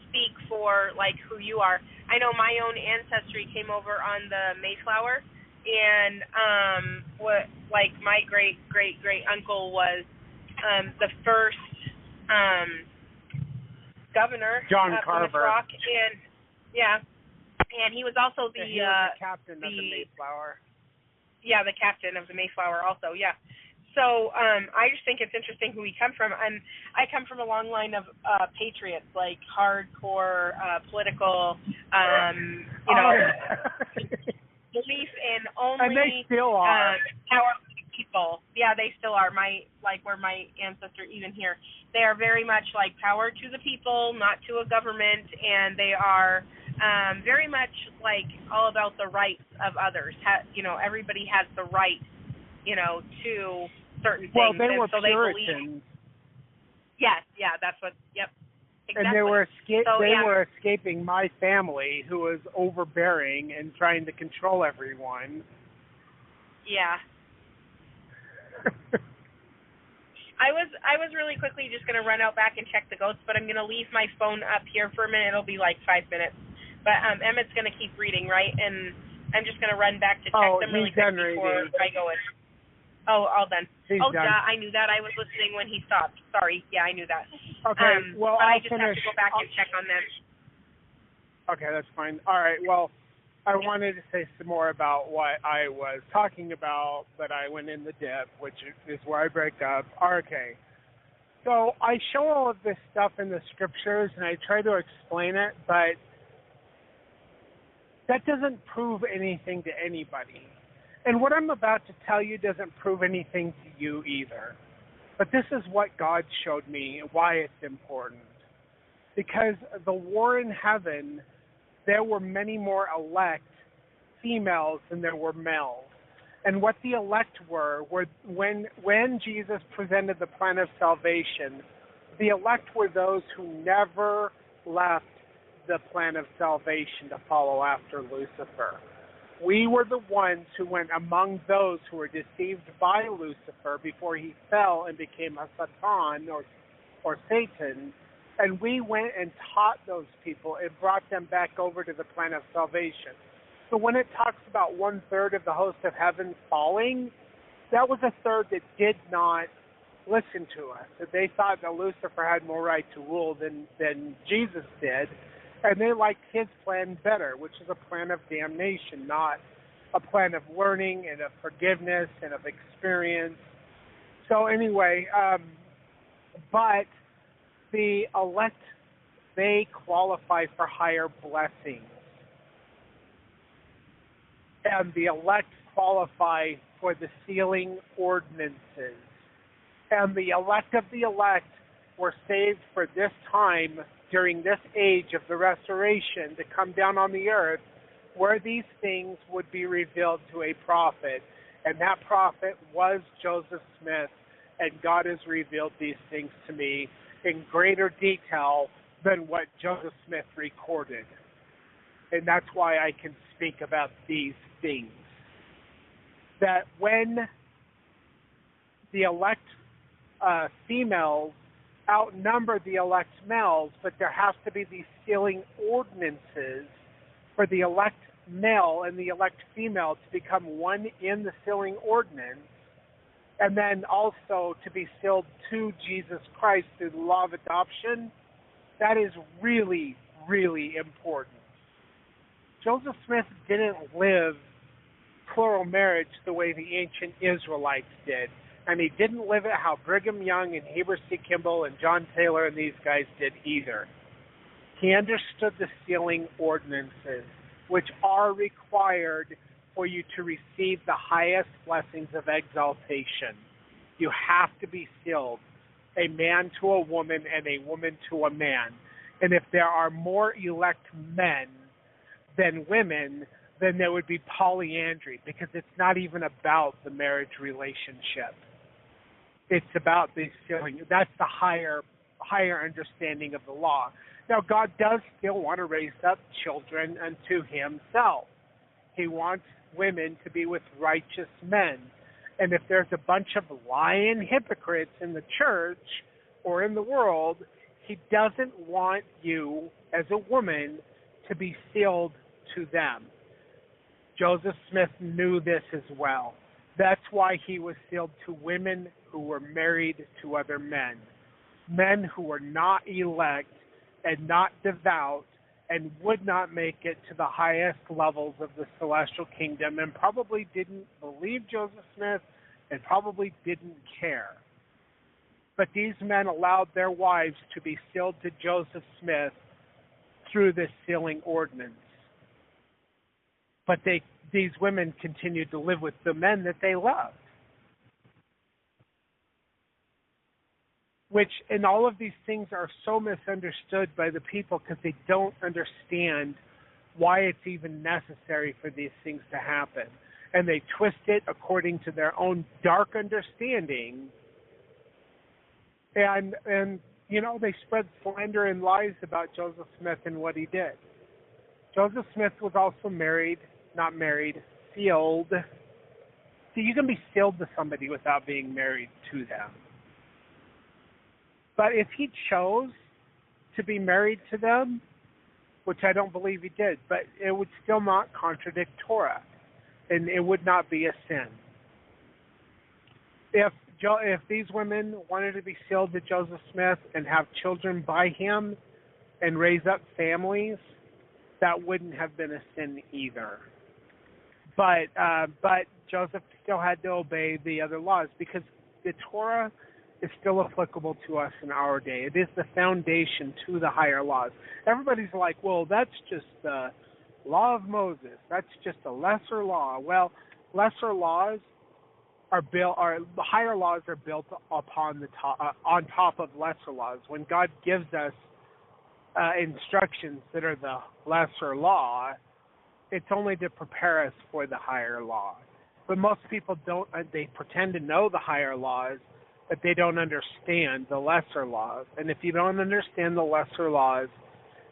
speak for, like, who you are. I know my own ancestry came over on the Mayflower, and my great-great-great-uncle was the first governor
John
of
Carver.
Rock, and he was also
he was the captain of the Mayflower.
Yeah, the captain of the Mayflower also, yeah. So I just think it's interesting who we come from. And I come from a long line of patriots, like hardcore political, belief in only
and they still are.
powerful people. Yeah, they still are. Where my ancestor even here, they are very much like power to the people, not to a government, and they are very much like all about the rights of others. Everybody has the right, to certain things.
Well, they were
so
Puritans.
Yes, yeah, that's what. Yep. Exactly.
And they were
were
escaping my family, who was overbearing and trying to control everyone.
Yeah. I was really quickly just going to run out back and check the goats, but I'm going to leave my phone up here for a minute. It'll be like 5 minutes. But Emmett's going to keep reading, right? And I'm just going to run back to check them really quick before I go in. Oh, all done.
He's done.
Yeah, I knew that. I was listening when he stopped. Sorry. Yeah, I knew that.
Okay, well,
but
I'll
I just
finish.
have to go back and check on them.
Okay, that's fine. All right, well, I wanted to say some more about what I was talking about, but I went in the dip, which is where I break up. Okay, so I show all of this stuff in the scriptures, and I try to explain it, but that doesn't prove anything to anybody. And what I'm about to tell you doesn't prove anything to you either. But this is what God showed me, why it's important. Because the war in heaven, there were many more elect females than there were males. And what the elect were when Jesus presented the plan of salvation, the elect were those who never left the plan of salvation to follow after Lucifer. We were the ones who went among those who were deceived by Lucifer before he fell and became a Satan or Satan, and we went and taught those people and brought them back over to the plan of salvation. So when it talks about 1/3 of the host of heaven falling, that was a third that did not listen to us. That they thought that Lucifer had more right to rule than Jesus did. And they liked his plan better, which is a plan of damnation, not a plan of learning and of forgiveness and of experience. So anyway, but the elect, they qualify for higher blessings. And the elect qualify for the sealing ordinances. And the elect of the elect were saved for this time during this age of the restoration to come down on the earth where these things would be revealed to a prophet, and that prophet was Joseph Smith, and God has revealed these things to me in greater detail than what Joseph Smith recorded. And that's why I can speak about these things. That when the elect females outnumber the elect males, but there has to be these sealing ordinances for the elect male and the elect female to become one in the sealing ordinance, and then also to be sealed to Jesus Christ through the law of adoption. That is really, really important. Joseph Smith didn't live plural marriage the way the ancient Israelites did, and he didn't live it how Brigham Young and Heber C. Kimball and John Taylor and these guys did either. He understood the sealing ordinances, which are required for you to receive the highest blessings of exaltation. You have to be sealed, a man to a woman and a woman to a man. And if there are more elect men than women, then there would be polyandry, because it's not even about the marriage relationship. It's about the sealing. That's the higher understanding of the law. Now, God does still want to raise up children unto himself. He wants women to be with righteous men. And if there's a bunch of lying hypocrites in the church or in the world, he doesn't want you as a woman to be sealed to them. Joseph Smith knew this as well. That's why he was sealed to women who were married to other men. Men who were not elect and not devout and would not make it to the highest levels of the celestial kingdom, and probably didn't believe Joseph Smith and probably didn't care. But these men allowed their wives to be sealed to Joseph Smith through this sealing ordinance. But these women continued to live with the men that they loved. Which, and all of these things are so misunderstood by the people because they don't understand why it's even necessary for these things to happen. And they twist it according to their own dark understanding. And you know, they spread slander and lies about Joseph Smith and what he did. Joseph Smith was also sealed. See, you can be sealed to somebody without being married to them. But if he chose to be married to them, which I don't believe he did, but it would still not contradict Torah, and it would not be a sin. If these women wanted to be sealed to Joseph Smith and have children by him and raise up families, that wouldn't have been a sin either. But Joseph still had to obey the other laws, because the Torah is still applicable to us in our day. It is the foundation to the higher laws. Everybody's like, well, that's just the law of Moses. That's just a lesser law. Well, lesser laws the higher laws are built upon on top of lesser laws. When God gives us instructions that are the lesser law, it's only to prepare us for the higher law. But most people don't. They pretend to know the higher laws, but they don't understand the lesser laws. And if you don't understand the lesser laws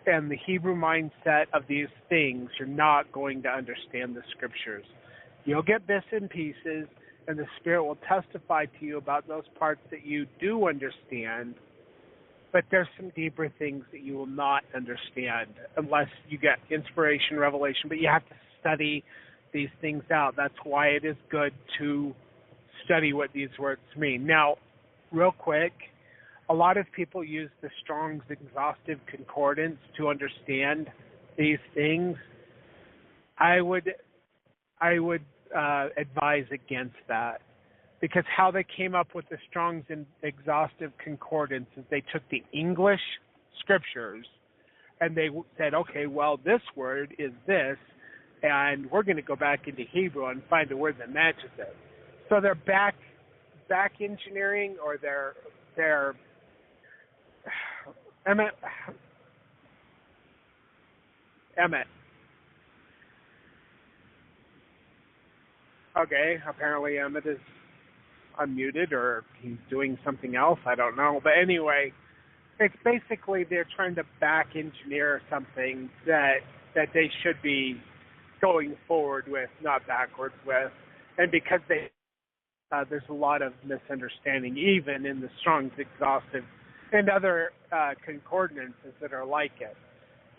and the Hebrew mindset of these things, you're not going to understand the scriptures. You'll get bits and pieces, and the Spirit will testify to you about those parts that you do understand, but there's some deeper things that you will not understand unless you get inspiration, revelation. But you have to study these things out. That's why it is good to study what these words mean. Now, real quick, a lot of people use the Strong's Exhaustive Concordance to understand these things. I would advise against that, because how they came up with the Strong's Exhaustive Concordance is they took the English scriptures and they said, okay, well, this word is this, and we're going to go back into Hebrew and find a word that matches it. So they're back engineering, or they're Emmett. Okay, apparently Emmett is unmuted or he's doing something else. I don't know. But anyway, it's basically they're trying to back engineer something that they should be going forward with, not backwards with. And because there's a lot of misunderstanding, even in the Strong's Exhaustive and other concordances that are like it.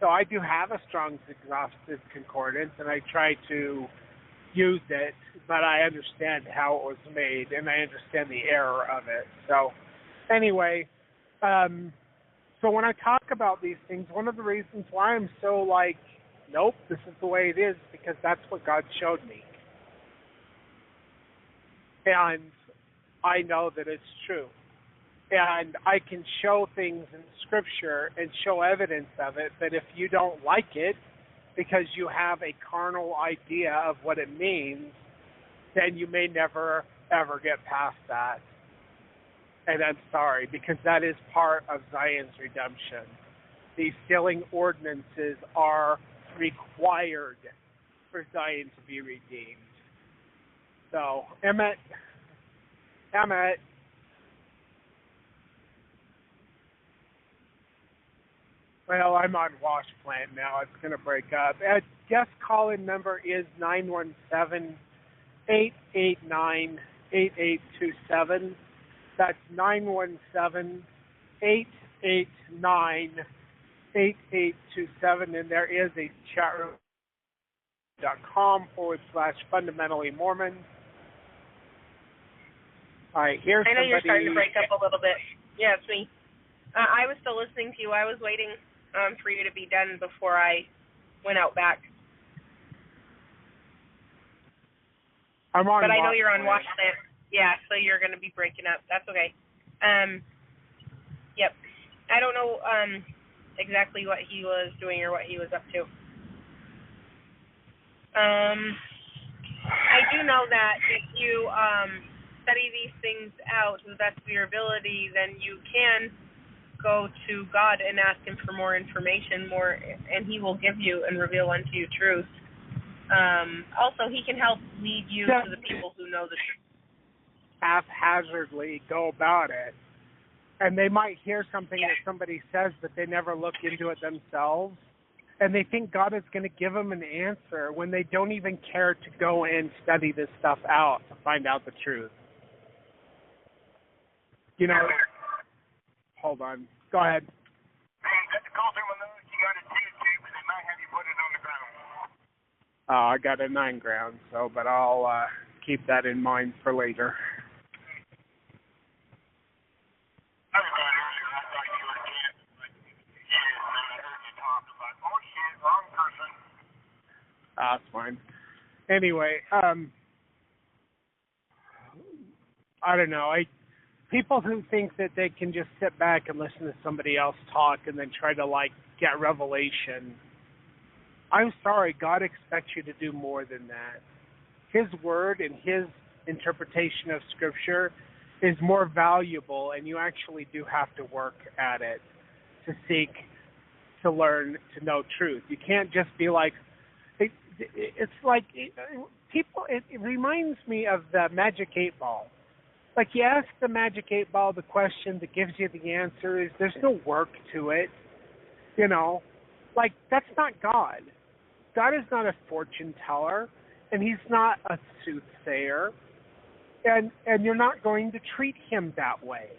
So I do have a Strong's Exhaustive Concordance, and I try to use it, but I understand how it was made, and I understand the error of it. So anyway, so when I talk about these things, one of the reasons why I'm so like, nope, this is the way it is, because that's what God showed me. And I know that it's true. And I can show things in Scripture and show evidence of it, but if you don't like it because you have a carnal idea of what it means, then you may never, ever get past that. And I'm sorry, because that is part of Zion's redemption. These sealing ordinances are required for Zion to be redeemed. So, Emmett. Well, I'm on wash plant now. It's going to break up. Guest call-in number is 917-889-8827. That's 917-889-8827. And there is a chat room. .com/fundamentally Mormon. I hear somebody.
I know you're starting to break up a little bit. Yeah, it's me. I was still listening to you. I was waiting for you to be done before I went out back.
I'm on.
But I know you're on wash plant. Yeah, so you're going to be breaking up. That's okay. Yep. I don't know exactly what he was doing or what he was up to. I do know that if you study these things out to the best of your ability, then you can go to God and ask Him for more information, and He will give you and reveal unto you truth. Also, He can help lead you to the people who know the truth.
Haphazardly go about it, and they might hear something that somebody says, but they never look into it themselves. And they think God is going to give them an answer when they don't even care to go and study this stuff out to find out the truth. You know, hold on. Go ahead. I got a 9 ground, but I'll keep that in mind for later. That's fine. Anyway, I don't know. People who think that they can just sit back and listen to somebody else talk and then try to get revelation. I'm sorry, God expects you to do more than that. His word and His interpretation of Scripture is more valuable, and you actually do have to work at it to seek, to learn, to know truth. You can't just be like. It's like people. It reminds me of the Magic 8 Ball. Like you ask the Magic 8 Ball the question that gives you the answer. There's no work to it, you know. Like that's not God. God is not a fortune teller, and He's not a soothsayer, and you're not going to treat Him that way.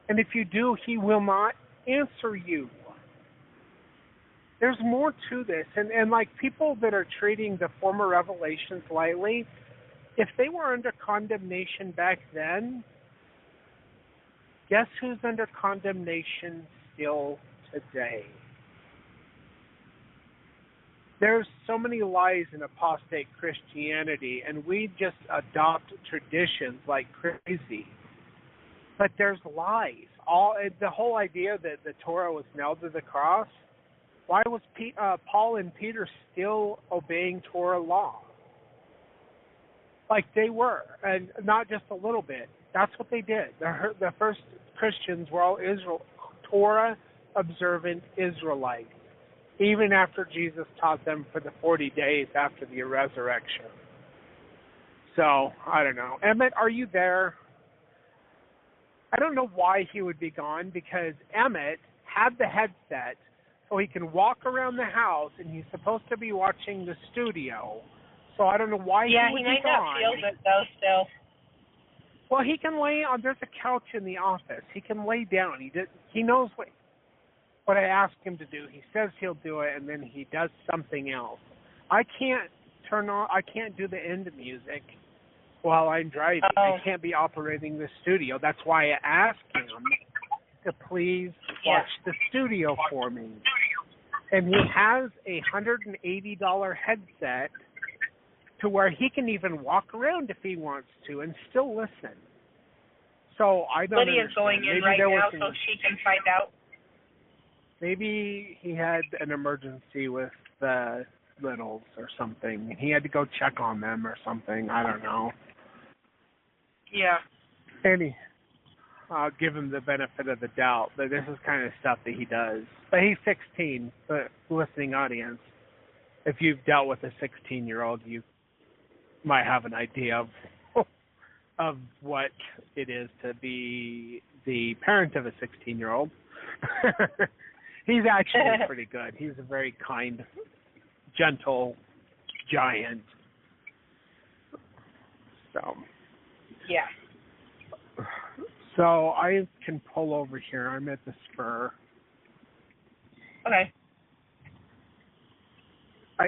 And if you do, He will not answer you. There's more to this, and like people that are treating the former revelations lightly, if they were under condemnation back then, guess who's under condemnation still today? There's so many lies in apostate Christianity, and we just adopt traditions like crazy. But there's lies. The whole idea that the Torah was nailed to the cross. Why was Paul and Peter still obeying Torah law? Like they were, and not just a little bit. That's what they did. The first Christians were all Torah-observant Israelites, even after Jesus taught them for the 40 days after the resurrection. So, I don't know. Emmett, are you there? I don't know why he would be gone, because Emmett had the headset so he can walk around the house, and he's supposed to be watching the studio. So I don't know why he would be gone.
Yeah, he might not feel good, though, still.
Well, he can lay on. There's a couch in the office. He can lay down. He knows what I ask him to do. He says he'll do it, and then he does something else. I can't do the end music while I'm driving. I can't be operating the studio. That's why I asked him to please watch the studio for me. And he has a $180 headset to where he can even walk around if he wants to and still listen. So I don't
Lydia's
understand.
going in right now so she can find out.
Maybe he had an emergency with the littles or something. He had to go check on them or something. I don't know.
Yeah.
I'll give him the benefit of the doubt, but this is kind of stuff that he does. But he's 16, the listening audience. If you've dealt with a 16-year-old, you might have an idea of what it is to be the parent of a 16-year-old. He's actually pretty good. He's a very kind, gentle giant. So.
Yeah.
So I can pull over here. I'm at the spur.
Okay.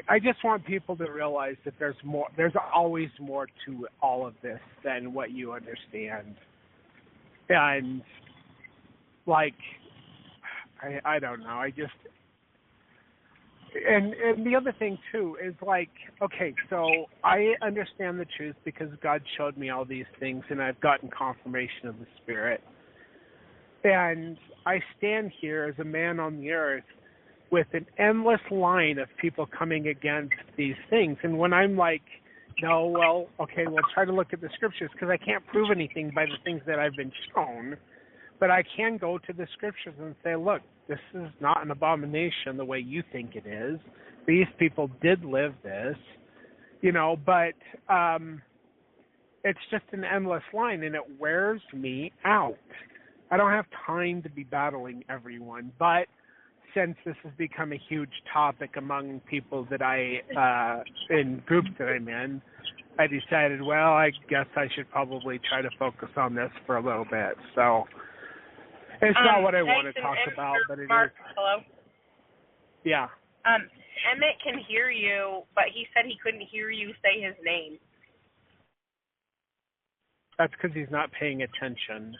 I just want people to realize that there's more. There's always more to all of this than what you understand. And like, I don't know. And the other thing too is like, okay, so I understand the truth because God showed me all these things, and I've gotten confirmation of the Spirit. And I stand here as a man on the earth with an endless line of people coming against these things. And when I'm like, no, well, okay, we'll try to look at the scriptures, because I can't prove anything by the things that I've been shown, but I can go to the scriptures and say, look, this is not an abomination the way you think it is. These people did live this, but it's just an endless line, and it wears me out. I don't have time to be battling everyone, but since this has become a huge topic among people that in groups that I'm in, I decided, well, I guess I should probably try to focus on this for a little bit. So it's not what I want to talk about, but it
Mark,
is.
Hello?
Yeah.
Emmett can hear you, but he said he couldn't hear you say his name.
That's because he's not paying attention.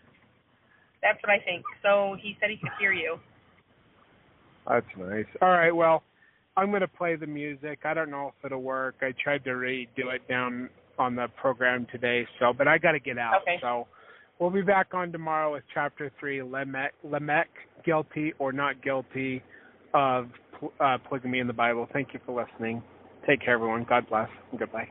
That's what I think. So he said he could hear you.
That's nice. All right, well, I'm going to play the music. I don't know if it'll work. I tried to redo it down on the program today, but I got to get out.
Okay.
So we'll be back on tomorrow with Chapter 3, Lamech, guilty or not guilty of polygamy in the Bible. Thank you for listening. Take care, everyone. God bless, and goodbye.